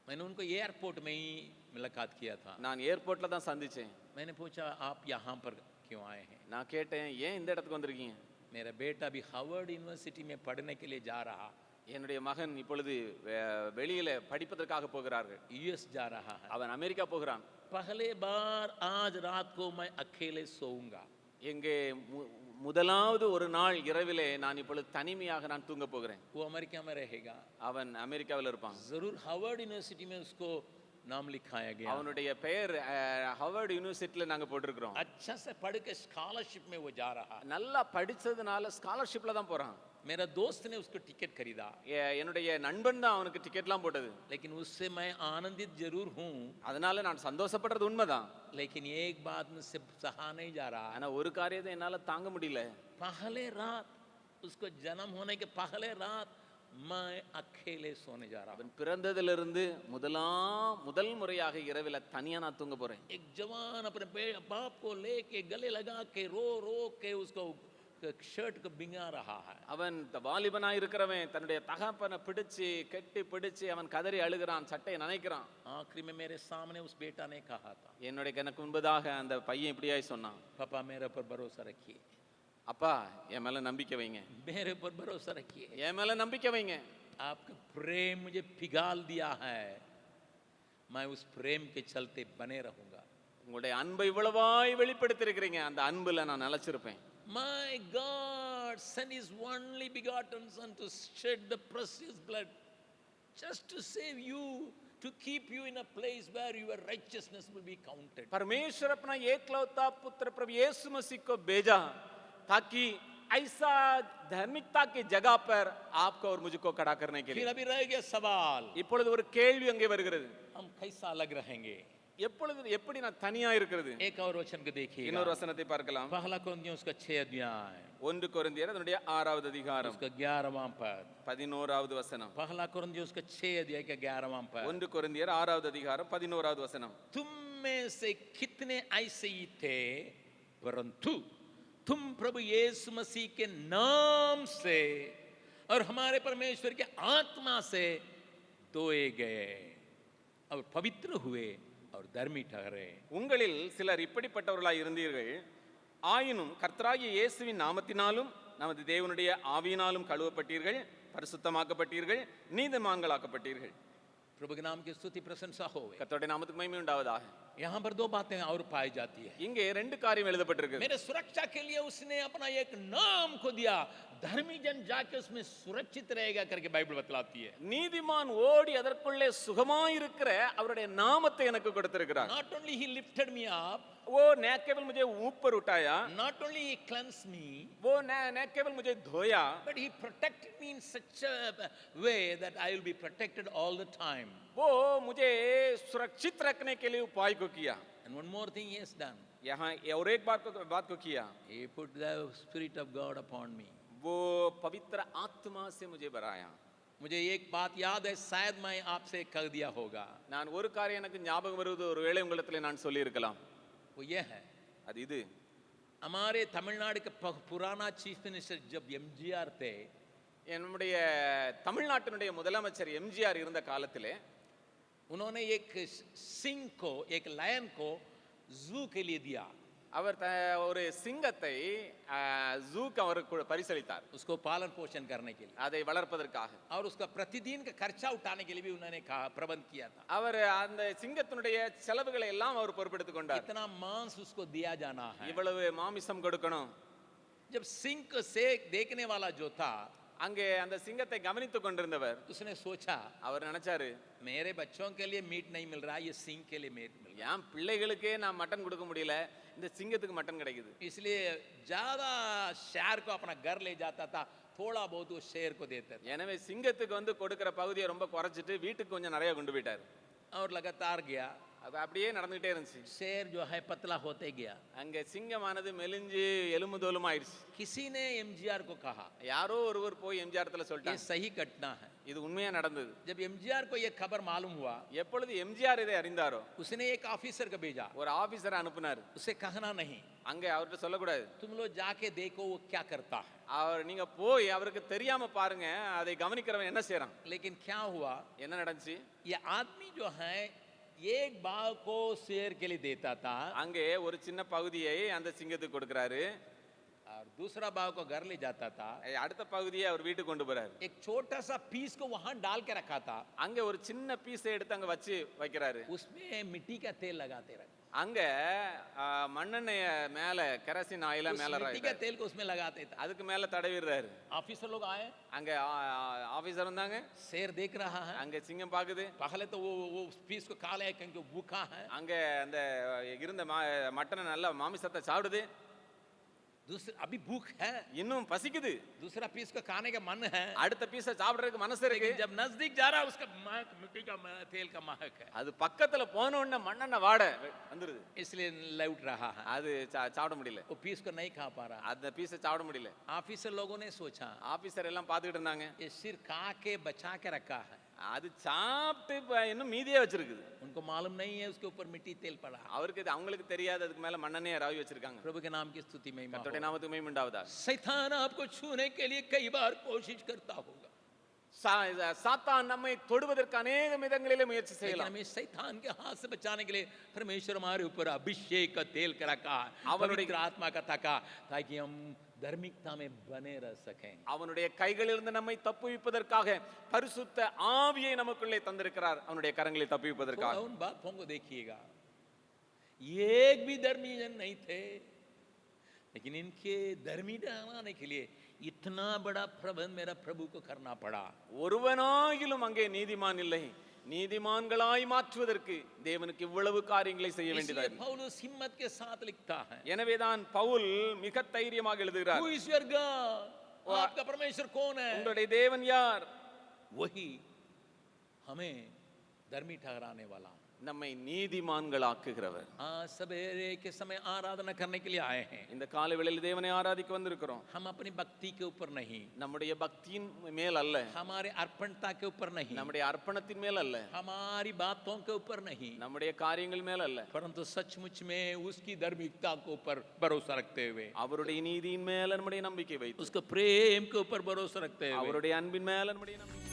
मैंने उनको एयरपोर्ट में ही मुलाकात किया था। நான் ஏர்போர்ட்ல தான் சந்திச்சேன். मैंने पूछा आप यहाँ पर क्यों आए हैं? நான் கேட்டேன் ஏன் இந்த இடத்துக்கு வந்திருக்கீங்க? मेरा बेटा भी हार्वर्ड यूनिवर्सिटी में पढ़ने के लिए जा रहा, என்னுடைய மகன் இப்பொழுது வெளியில படிப்பதற்காக போகிறார்கள். यूएस जा रहा है। அவன் அமெரிக்கா போகிறான். पहले बार आज रात को मैं अकेले सोऊंगा। எங்கே முதலாவது ஒரு நாள் இரவிலே நான் இப்பொழுது தனிமையாக நான் தூங்க போகிறேன். वो अमेरिका में रहेगा। அவன் அமெரிக்காவில் இருப்பான். जरूर हार्वर्ड यूनिवर्सिटी में उसको नाम लिखाया गया। அவனுடைய பெயர் ஹார்வர்ட் யூனிவர்சிட்டில நாங்க போட்டிருக்கிறோம். अच्छा से पढ़ के स्कॉलरशिप में वो जा रहा। நல்லா படிச்சதுனால ஸ்காலர்ஷிப்ல தான் போறான். मेरा दोस्त ने उसको टिकट खरीदा, என்னுடைய நண்பன் தான் அவனுக்கு டிக்கெட்லாம் போட்டது. लेकिन उससे मैं आनंदित जरूर हूँ। அதனால நான் சந்தோஷப்படுறது உண்மைதான். लेकिन एक बात मुझसे सहा नहीं जा रहा। ஆனா ஒரு காரியத்தை என்னால தாங்க முடியல. पहले रात, उसको जन्म होने के पहले रात मैं अकेले सोने जा रहा हूँ। அவன் பிறந்ததிலிருந்து முதல் முறையாக இரவில தனியா நான் தூங்க போறேன். एक जवान अपने बाप को लेके गले लगा के रो रो के उसको शर्ट को बिंगा रहा है। அவன் வாலிபனா இருக்கிறவன் தன்னுடைய தகப்பனை பிடிச்சு கட்டி பிடிச்சு அவன் கதறி அழுகிறான், சட்டையை நனைக்கிறான். आखिरी में मेरे सामने उस बेटा ने कहा था, எனக்கு முன்பதாக அந்த பையன் இப்படியாய் சொன்னான், पापा मेरे पर भरोसा रखिए, அப்பா என் மேல நம்பிக்கை வைங்க, मेरे पर भरोसा रखिए, என் மேல நம்பிக்கை வைங்க. आपका प्रेम मुझे पिघाल दिया है, मैं उस प्रेम के चलते बने रहूंगा। உங்களுடைய அன்பை இவ்வளவாய் வெளிப்படுத்தி இருக்கிறீங்க, அந்த அன்புல நான் நிலைச்சிருப்பேன். My God sent his only begotten son to shed the precious blood just to save you, to keep you in a place where your righteousness will be counted. परमेश्वर अपना एकलौता पुत्र प्रभु यीशु मसीह को भेजा ताकि ऐसा धार्मिकता की जगह पर आपको और मुझको खड़ा करने के लिए। फिर अभी रह गया सवाल, இப்பொழுது ஒரு கேள்வி அங்கே வருகிறது, हम कैसा अलग रहेंगे? எப்படி நான் தனியா இருக்கிறது? एक और वचन को देखिए, இன்னொரு वचनத்தை பார்க்கலாம். पहला कोरिन्थियों उसका 6 अध्याय, 1 கொரிந்தியர் அதனுடைய 6வது அதிகாரம் उसका 11वां पद, 11வது वचனம். पहला कोरिन्थियों उसका 6 अध्याय का 11वां पद, 1 கொரிந்தியர் 6வது அதிகாரம் 11வது वचனம். तुम में से कितने ऐसे ही थे, परंतु तुम प्रभु यीशु मसीह के नाम से और हमारे परमेश्वर के आत्मा से धोए गए और पवित्र हुए और धर्मी ठहरे। உங்களில் சிலர் இப்படிப்பட்டவர்களாய் இருந்தீர்கள், ஆயினும் கர்த்தராகிய இயேசுவின் நாமத்தினாலும் நமது தேவனுடைய ஆவியினாலும் கழுவப்பட்டீர்கள், பரிசுத்தமாக்கப்பட்டீர்கள், நீதிமான்களாக்கப்பட்டீர்கள். प्रभु के नाम की स्तुति प्रशंसा हो। கர்த்தருடைய நாமத்துக்கு மகிமை உண்டாவதாக. यहाँ पर 2 बातें और पाई जाती है। இங்கே 2 காரியம் எழுதப்பட்டிருக்கு. मेरे सुरक्षा के लिए उसने अपना एक नाम को दिया, धर्मी जन जाके उसमें सुरक्षित रहेगा करके बाइबल बतलाती है। நீதிமான் ஓடி அதற்குள்ளே சுகமாய் இருக்கிற அவருடைய நாமத்தை எனக்கு கொடுத்திருக்கிறார். Not only he lifted me up, वो न केवल मुझे ऊपर उठाया, not only he cleansed me, वो न केवल मुझे धोया, but he protected me in such a way that I will be protected all the time. वो मुझे सुरक्षित रखने के लिए उपाय को किया. And one more thing he has दone, यहाँ और एक बात को किया, he put the spirit of God upon me. वो पवित्र आत्मा से मुझे भराया. मुझे एक बात याद है, शायद मैं आपसे कह दिया होगा, நான் ஒரு காரியம் எனக்கு ஞாபகம் வருவது ஒருவேளை உங்களிடத்தில் நான் சொல்லி இருக்கலாம். वो ये है, அது இது, हमारे तमिलनाडु के पुराना चीफ मिनिस्टर जब एमजीआर थे, நம்முடைய தமிழ்நாட்டினுடைய முதலமைச்சர் எம்ஜிஆர் இருந்த காலத்திலே उन्होंने एक सिंह को, एक लायन को जू के लिए दिया, அவர் ஒரு சிங்கத்தை ஜூக்கு அவருக்கு பரிசளித்தார், उसको पालन पोषण करने के लिए, அதை வளர்ப்பதற்காக. और उसका प्रतिदिन का खर्चा उठाने के लिए भी उन्होंने प्रबंध किया था। அவர் அந்த சிங்கத்தினுடைய செலவுகளை எல்லாம் அவர் பொறுப்பெடுத்துக் கொண்டார். इतना मांस उसको दिया जाना है, இவ்வளவு மாமிசம் கொடுக்கணும். जब सिंह को से देखने वाला जो था, அங்கே அந்த சிங்கத்தை கவனித்துக் கொண்டிருந்தவர் उसने सोचा, அவர் நினைச்சாரு, मेरे बच्चों के लिए मीट नहीं मिल रहा, ये सिंह के लिए मीट मिल रहा, என் பிள்ளைகளுக்கே நான் மட்டன் கொடுக்க முடியல, இந்த சிங்கத்துக்கு மட்டன் கிடைக்குது. इसलिए ज्यादा शेर को अपना घर ले जाता था, थोड़ा बहुत वो शेर को देता था, எனவே சிங்கத்துக்கு கொடுக்கிற பகுதியை ரொம்ப குறைச்சிட்டு வீட்டுக்கு கொஞ்சம் நிறைய கொண்டு போயிட்டார். और लगातार गया, அது அப்படியே நடந்துகிட்டே இருந்துச்சு. शेर जो है पतला होते गया। அங்க சிங்கமானது மெலிஞ்சு எலும்பு தோலுமா ஆயிடுச்சு. किसी ने एमजीआर को कहा, யாரோ ஒருவர் போய் எம்ஜிஆர் இடத்துல ये சொல்லிட்டாங்க, सही घटना है। இது உண்மையா நடந்தது. जब एमजीआर को ये खबर मालूम हुआ, எப்பொழுது எம்ஜிஆர் இதை அறிந்தாரோ उसने एक ऑफिसर को भेजा, ஒரு ஆபீசரை அனுப்புனாரு. उसे कहना नहीं, அங்க அவர்கிட்ட சொல்லக்கூடாது, तुम लोग जाके देखो वो क्या करता है। அவர் நீங்க போய் அவருக்கு தெரியாம பாருங்க அதை கவனிக்கிறவன் என்ன செய்யறான். लेकिन क्या हुआ, என்ன நடந்துச்சு, ये आदमी जो है एक बाघ को शेर के लिए देता था அங்கே ஒரு சின்ன பகுதியை அந்த சிங்கத்துக்கு கொடுக்கறாரு, और दूसरा बाघ को घर ले जाता था। அடுத்த பகுதியை அவர் வீட்டுக்கு கொண்டு போறாரு. एक छोटा सा पीस को वहां डाल के रखा था, அங்க ஒரு சின்ன பீஸை எடுத்து அங்க வச்சு வைக்கிறாரு. उसमें मिट्टी का तेल लगाते रहे। அங்க மண்ணெண்ணெய மேல கெரசின் ஆயில उस மேல मिट्टी का तेल को उसमें लगाते थे। அதுக்கு மேல தடவிடுறாரு. ऑफिसर लोग आए, அங்க ஆபீசர் வந்தாங்க, शेर देख रहा है, அங்க சிங்கம் பாக்குது. पहले तो वो पीस को खा ले क्योंकि भूखा है। அங்க அந்த இருந்த மட்டனை நல்ல மாமிசத்தை சாப்பிடுது. दूसरा अभी भूख है, இன்னும் பசிக்குது, दूसरा पीस को खाने का मन है, அடுத்த பீஸை சாப்பிடுறதுக்கு மனசு இருக்கு. लेकिन जब नजदीक जा रहा है उसका महक, मिट्टी का तेल का महक है, அது பக்கத்துல போன உடனே மண்ணெண்ணெய் வாட வந்துருது. इसलिए लौट रहा है। அது சாப்பிட முடியல, वो पीस को नहीं खा पा रहा। அந்த பீஸை சாப்பிட முடியல. ऑफिसर लोगों ने सोचा ஆபீசர் எல்லாம் பாத்துக்கிட்டு இருந்தாங்க, ये सिर खा के बचा के रखा है, அது சாப்பிட்டு இன்னும் மீதியே வச்சிருக்குது. उनको मालूम नहीं है उसके ऊपर मिट्टी तेल पड़ा है। அவருக்கு அவங்களுக்கு தெரியாது அதுக்கு மேல மண்ணெண்ணெயை ராவி வச்சிருக்காங்க. प्रभु के नाम की स्तुति में கர்த்தருடைய நாமத்துக்கு மகிமை உண்டாவதாக. शैतान आपको छूने के लिए कई बार कोशिश करता होगा, சாத்தான் நம்மை தொடுவதற்கு अनेक விதங்களிலே முயற்சி लेकिन செய்யலாம். हमें शैतान के हाथ से बचाने के लिए परमेश्वर हमारे ऊपर अभिषेक का तेल का रखा है, पवित्र आत्मा का थका, ताकि हम धार्मिकता में बने रह सकें। அவனுடைய கைகளிலிருந்து நம்மை தப்புவிப்பதற்காக பரிசுத்த ஆவியை நமக்குள்ளே தந்திருக்கிறார். அவனுடைய கரங்களில் தப்புவிப்பதற்காக. उन बातों को देखिएगा, एक भी धर्मी जन नहीं थे, लेकिन इनके धर्मी बनाने के लिए इतना बड़ा प्रबंध मेरा प्रभु को करना पड़ा। ஒருவனாயிலும் அங்கே நீதிமான் இல்லை. நீதிமான்களாய் மாற்றுவதற்கு தேவனுக்கு இவ்வளவு காரியங்களை செய்ய வேண்டியது. पौलुस हिम्मत के साथ लिखता है, எனவேதான் பவுல் மிக தைரியமாக எழுதுகிறார், Who is your God? आपका परमेश्वर कौन है? உங்களுடைய தேவன் யார்? वही हमें धर्मी ठहराने वाला, நம்மை நீதிமான்களாக்குகிறவர். आज सवेरे के समय आराधना करने के लिए आए हैं। இந்த காலை வேளையில் தேவனை ஆராதிக்க வந்திருக்கிறோம். हम अपनी भक्ति के ऊपर नहीं, நம்முடைய பக்தியின் மேல் அல்ல, हमारे अर्पणता के ऊपर नहीं, நம்முடைய அர்ப்பணத்தின் மேல் அல்ல, हमारी बातों के ऊपर नहीं, நம்முடைய காரியங்கள் மேல் அல்ல, परंतु सचमुच में उसकी धार्मिकता के ऊपर भरोसा रखते हुए, அவருடைய நீதியின் மேல நம்முடைய நம்பிக்கை வைத்து, उसके प्रेम के ऊपर भरोसा रखते हुए, அவருடைய அன்பின் மேல நம்முடைய நம்பிக்கை